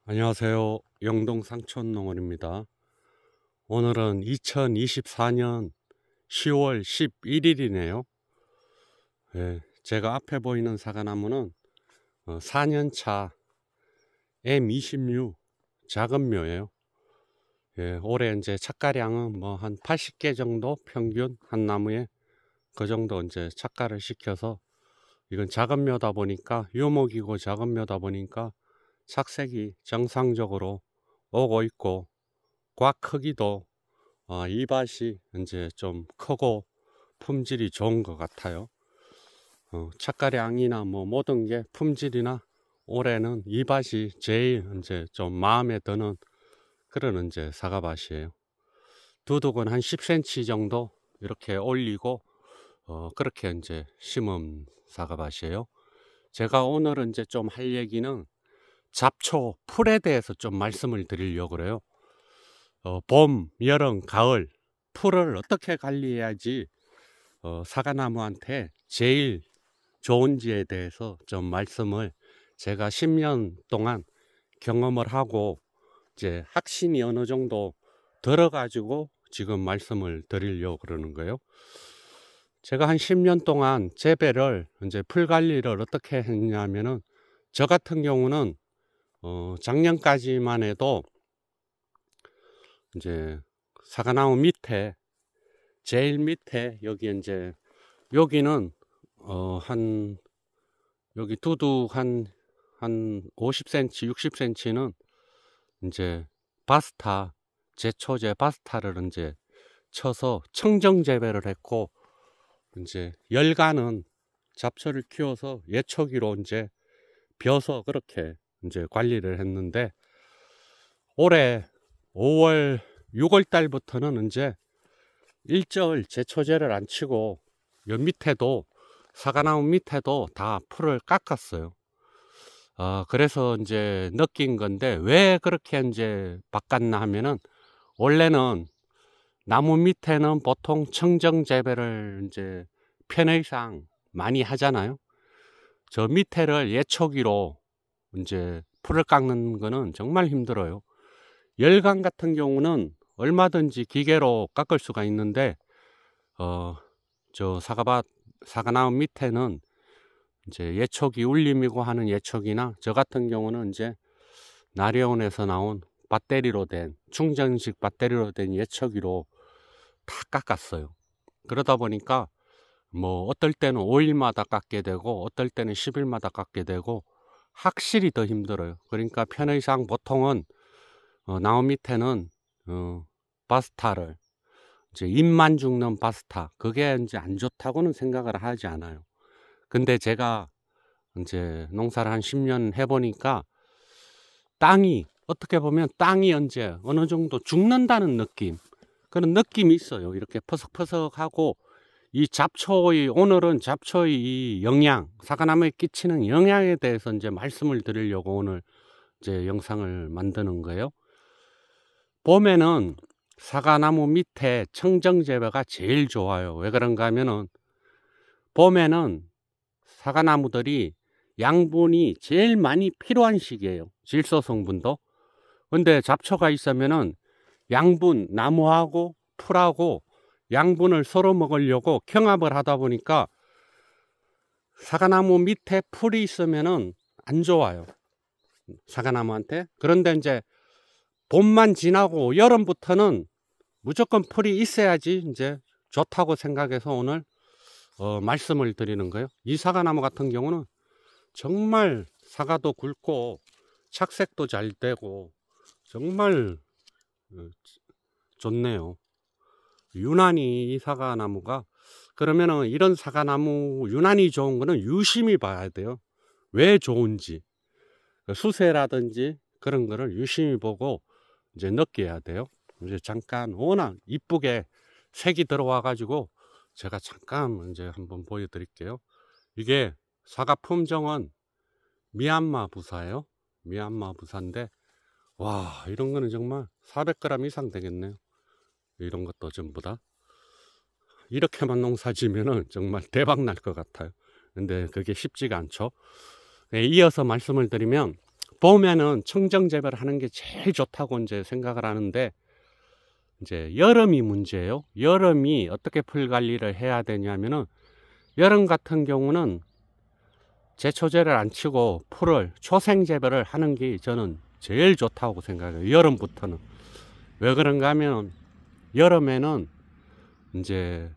안녕하세요. 영동 상촌농원입니다. 오늘은 2024년 10월 11일이네요. 제가 앞에 보이는 사과나무는 4년차 M26 작은 묘예요. 올해 이제 착과량은 뭐 한 80개 정도 평균 한 나무에 그 정도 이제 착과를 시켜서, 이건 작은 묘다 보니까, 유목이고 작은 묘다 보니까 착색이 정상적으로 오고 있고, 과 크기도 이밭이 이제 좀 크고 품질이 좋은 것 같아요. 착과량이나 뭐 모든 게 품질이나 올해는 이밭이 제일 이제 좀 마음에 드는 그런 이제 사과밭이에요. 두둑은 한 10cm 정도 이렇게 올리고 그렇게 이제 심은 사과밭이에요. 제가 오늘은 이제 좀 할 얘기는 잡초 풀에 대해서 좀 말씀을 드리려고 그래요. 봄, 여름, 가을 풀을 어떻게 관리해야지 사과나무한테 제일 좋은지에 대해서 좀 말씀을, 제가 10년 동안 경험을 하고 이제 확신이 어느 정도 들어가지고 지금 말씀을 드리려고 그러는 거예요. 제가 한 10년 동안 재배를, 이제 풀 관리를 어떻게 했냐면은, 저 같은 경우는 작년까지만 해도 이제 사과나무 밑에, 제일 밑에 여기 이제 여기는 여기 두둑 한 50cm 60cm는 이제 바스타, 제초제 바스타를 이제 쳐서 청정 재배를 했고, 이제 열가는 잡초를 키워서 예초기로 이제 벼서 그렇게 이제 관리를 했는데, 올해 5월 6월 달부터는 이제 일절 제초제를 안 치고 요 밑에도, 사과나무 밑에도 다 풀을 깎았어요. 그래서 이제 느낀 건데, 왜 그렇게 이제 바꿨나 하면은, 원래는 나무 밑에는 보통 청정 재배를 이제 편의상 많이 하잖아요. 저 밑에를 예초기로 이제 풀을 깎는 거는 정말 힘들어요. 열강 같은 경우는 얼마든지 기계로 깎을 수가 있는데, 저 사과나무 밑에는 이제 예초기, 울림이고 하는 예초기나, 저 같은 경우는 이제 나리온에서 나온 배터리로 된, 충전식 배터리로 된 예초기로 다 깎았어요. 그러다 보니까 뭐 어떨 때는 5일마다 깎게 되고, 어떨 때는 10일마다 깎게 되고, 확실히 더 힘들어요. 그러니까 편의상 보통은 나무 밑에는 바스타를, 이제 잎만 죽는 바스타, 그게 이제 안 좋다고는 생각을 하지 않아요. 근데 제가 이제 농사를 한 10년 해보니까, 땅이, 어떻게 보면 땅이 이제 어느 정도 죽는다는 느낌, 그런 느낌이 있어요. 이렇게 퍼석퍼석하고, 이 잡초의, 오늘은 잡초의 이 영양, 사과나무에 끼치는 영향에 대해서 이제 말씀을 드리려고 오늘 이제 영상을 만드는 거예요. 봄에는 사과나무 밑에 청정 재배가 제일 좋아요. 왜 그런가 하면은, 봄에는 사과나무들이 양분이 제일 많이 필요한 시기예요. 질소 성분도. 근데 잡초가 있으면은 양분, 나무하고 풀하고 양분을 서로 먹으려고 경합을 하다 보니까, 사과나무 밑에 풀이 있으면은 안 좋아요, 사과나무한테. 그런데 이제 봄만 지나고 여름부터는 무조건 풀이 있어야지 이제 좋다고 생각해서 오늘 말씀을 드리는 거예요. 이 사과나무 같은 경우는 정말 사과도 굵고 착색도 잘 되고 정말 좋네요. 유난히 이 사과나무가, 그러면은 이런 사과나무 유난히 좋은 거는 유심히 봐야 돼요. 왜 좋은지, 수세라든지 그런 거를 유심히 보고 이제 느껴야 돼요. 이제 잠깐, 워낙 이쁘게 색이 들어와 가지고 제가 잠깐 이제 한번 보여드릴게요. 이게 사과 품종은 미얀마 부사예요. 미얀마 부사인데, 와, 이런 거는 정말 400g 이상 되겠네요. 이런 것도 전부 다 이렇게만 농사 지면은 정말 대박 날 것 같아요. 근데 그게 쉽지가 않죠. 이어서 말씀을 드리면, 봄에는 청정 재배를 하는 게 제일 좋다고 이제 생각을 하는데, 이제 여름이 문제예요. 여름이 어떻게 풀 관리를 해야 되냐면은, 여름 같은 경우는 제초제를 안 치고 풀을 초생 재배를 하는 게 저는 제일 좋다고 생각해요. 여름부터는. 왜 그런가 하면 여름에는 이제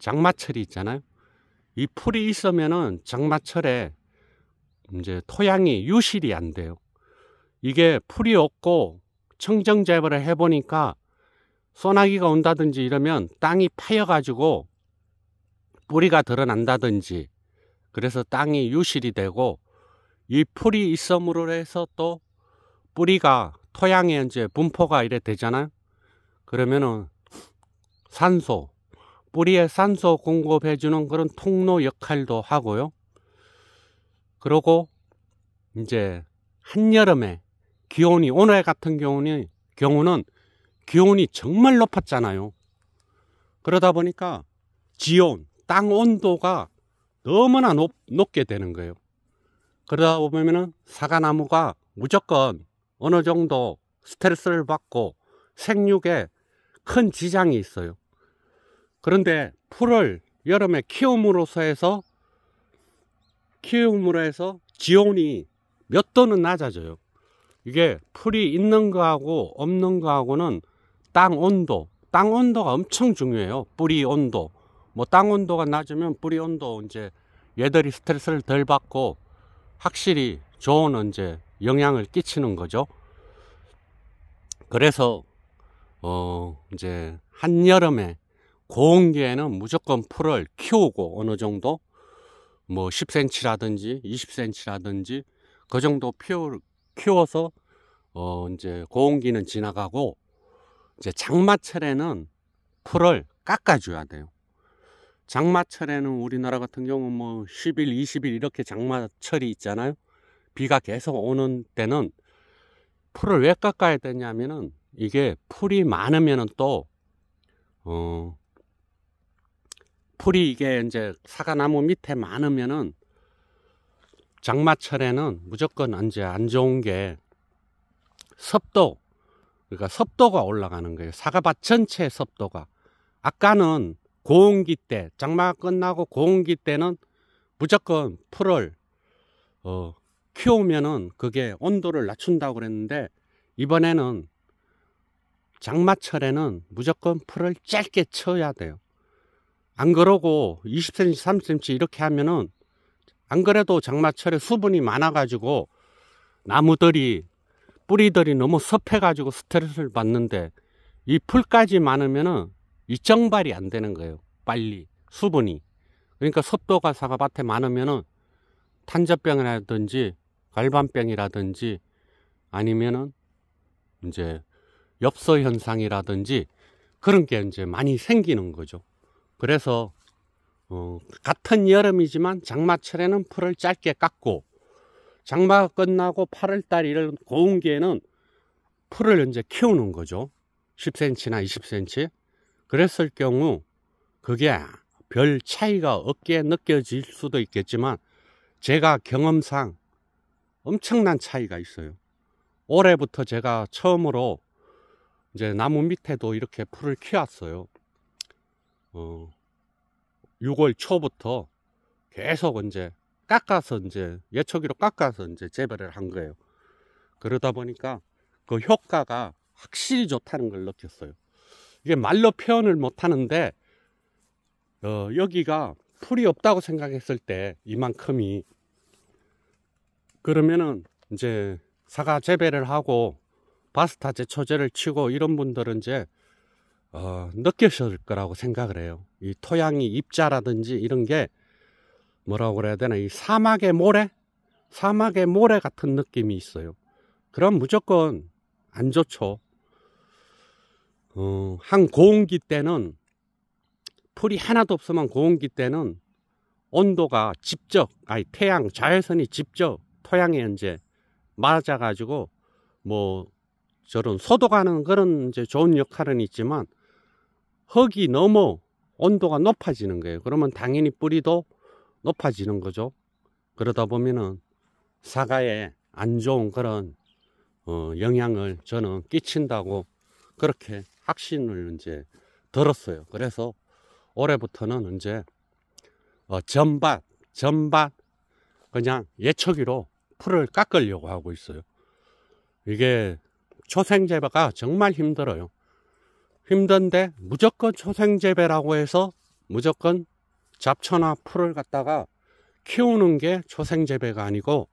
장마철이 있잖아요. 이 풀이 있으면은 장마철에 이제 토양이 유실이 안 돼요. 이게 풀이 없고 청정 재배를 해보니까 소나기가 온다든지 이러면 땅이 파여가지고 뿌리가 드러난다든지, 그래서 땅이 유실이 되고, 이 풀이 있음으로 해서 또 뿌리가 토양에 이제 분포가 이래 되잖아요. 그러면은 산소, 뿌리에 산소 공급해주는 그런 통로 역할도 하고요. 그리고 이제 한여름에 기온이, 오늘 같은 경우는 기온이 정말 높았잖아요. 그러다 보니까 지온, 땅 온도가 너무나 높게 되는 거예요. 그러다 보면은 사과나무가 무조건 어느 정도 스트레스를 받고 생육에 큰 지장이 있어요. 그런데 풀을 여름에 키움으로써 해서 지온이 몇 도는 낮아져요. 이게 풀이 있는 거하고 없는 거하고는 땅 온도가 엄청 중요해요. 뿌리 온도. 뭐 땅 온도가 낮으면 뿌리 온도, 이제 얘들이 스트레스를 덜 받고 확실히 좋은 이제 영향을 끼치는 거죠. 그래서 이제 한여름에 고온기에는 무조건 풀을 키우고, 어느 정도 뭐 10cm라든지 20cm라든지 그 정도 키워서 이제 고온기는 지나가고, 이제 장마철에는 풀을 깎아줘야 돼요. 장마철에는 우리나라 같은 경우 뭐 10일, 20일 이렇게 장마철이 있잖아요. 비가 계속 오는 때는 풀을 왜 깎아야 되냐면은, 이게 풀이 많으면은 또 풀이 이게 이제 사과나무 밑에 많으면은 장마철에는 무조건 이제 안 좋은 게 습도, 그러니까 습도가 올라가는 거예요. 사과밭 전체 습도가. 아까는 고온기 때, 장마 끝나고 고온기 때는 무조건 풀을 키우면은 그게 온도를 낮춘다고 그랬는데, 이번에는 장마철에는 무조건 풀을 짧게 쳐야 돼요. 안 그러고 20cm, 30cm 이렇게 하면은, 안 그래도 장마철에 수분이 많아가지고 나무들이, 뿌리들이 너무 습해가지고 스트레스를 받는데, 이 풀까지 많으면은 이정발이 안 되는 거예요. 빨리 수분이. 그러니까 습도가 사과밭에 많으면은 탄저병이라든지 갈반병이라든지 아니면은 이제 엽서 현상이라든지 그런 게 이제 많이 생기는 거죠. 그래서 같은 여름이지만 장마철에는 풀을 짧게 깎고, 장마가 끝나고 8월달 이런 고온기에는 풀을 이제 키우는 거죠. 10cm나 20cm. 그랬을 경우 그게 별 차이가 없게 느껴질 수도 있겠지만, 제가 경험상 엄청난 차이가 있어요. 올해부터 제가 처음으로 이제 나무 밑에도 이렇게 풀을 키웠어요. 6월 초부터 계속 이제 깎아서, 이제 예초기로 깎아서 이제 재배를 한 거예요. 그러다 보니까 그 효과가 확실히 좋다는 걸 느꼈어요. 이게 말로 표현을 못 하는데, 여기가 풀이 없다고 생각했을 때 이만큼이, 그러면은 이제 사과 재배를 하고 바스타 제초제를 치고 이런 분들은 이제 느끼실 거라고 생각을 해요. 이 토양이 입자라든지 이런 게 뭐라고 그래야 되나, 이 사막의 모래 같은 느낌이 있어요. 그럼 무조건 안 좋죠. 한 고온기 때는, 풀이 하나도 없으면 고온기 때는 온도가 태양 자외선이 직접 토양에 이제 맞아가지고 뭐 저런 소독하는 그런 이제 좋은 역할은 있지만, 흙이 너무 온도가 높아지는 거예요. 그러면 당연히 뿌리도 높아지는 거죠. 그러다 보면은 사과에 안 좋은 그런 영향을 저는 끼친다고 그렇게 확신을 이제 들었어요. 그래서 올해부터는 이제 전밭 그냥 예초기로 풀을 깎으려고 하고 있어요. 이게 초생재배가 정말 힘들어요. 힘든데 무조건 초생재배라고 해서 무조건 잡초나 풀을 갖다가 키우는 게 초생재배가 아니고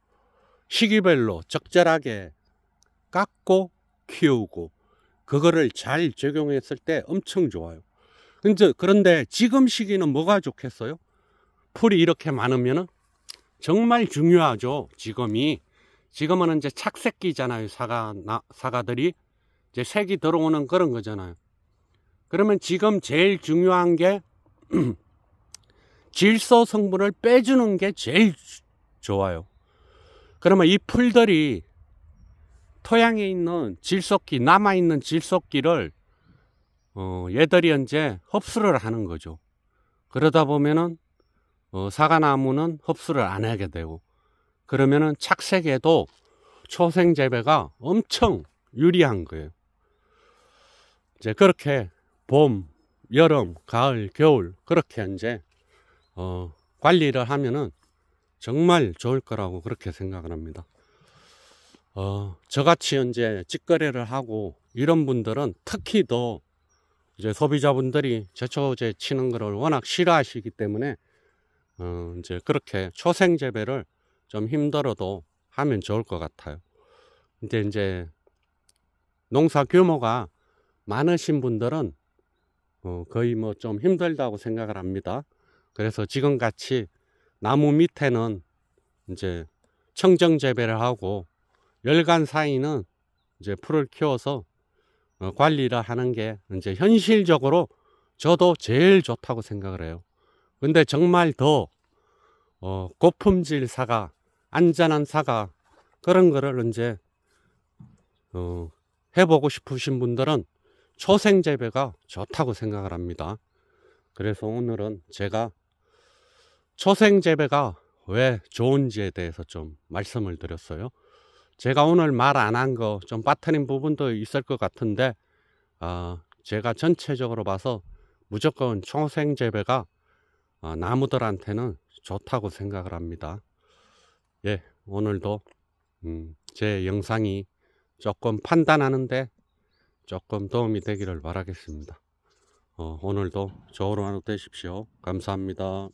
시기별로 적절하게 깎고 키우고 그거를 잘 적용했을 때 엄청 좋아요. 그런데 지금 시기는 뭐가 좋겠어요? 풀이 이렇게 많으면은 정말 중요하죠. 지금은 이제 착색기잖아요. 사과들이 이제 색이 들어오는 그런 거잖아요. 그러면 지금 제일 중요한 게 질소 성분을 빼주는 게 제일 좋아요. 그러면 이 풀들이 토양에 있는 질소기, 남아있는 질소기를 얘들이 이제 흡수를 하는 거죠. 그러다 보면은 사과나무는 흡수를 안 하게 되고, 그러면은 착색에도 초생재배가 엄청 유리한 거예요. 이제 그렇게 봄, 여름, 가을, 겨울 그렇게 이제 관리를 하면은 정말 좋을 거라고 그렇게 생각을 합니다. 저같이 이제 직거래를 하고 이런 분들은 특히 더 이제 소비자분들이 제초제 치는 거를 워낙 싫어하시기 때문에 이제 그렇게 초생재배를 좀 힘들어도 하면 좋을 것 같아요. 근데 이제 농사 규모가 많으신 분들은 거의 뭐 좀 힘들다고 생각을 합니다. 그래서 지금같이 나무 밑에는 이제 청정재배를 하고 열간 사이는 이제 풀을 키워서 관리를 하는 게 이제 현실적으로 저도 제일 좋다고 생각을 해요. 근데 정말 더 고품질 사과, 안전한 사과 그런 거를 이제 해보고 싶으신 분들은 초생재배가 좋다고 생각을 합니다. 그래서 오늘은 제가 초생재배가 왜 좋은지에 대해서 좀 말씀을 드렸어요. 제가 오늘 말 안 한 거 좀 빠뜨린 부분도 있을 것 같은데 제가 전체적으로 봐서 무조건 초생재배가 나무들한테는 좋다고 생각을 합니다. 예, 오늘도 제 영상이 조금 판단하는데 조금 도움이 되기를 바라겠습니다. 오늘도 좋은 하루 되십시오. 감사합니다.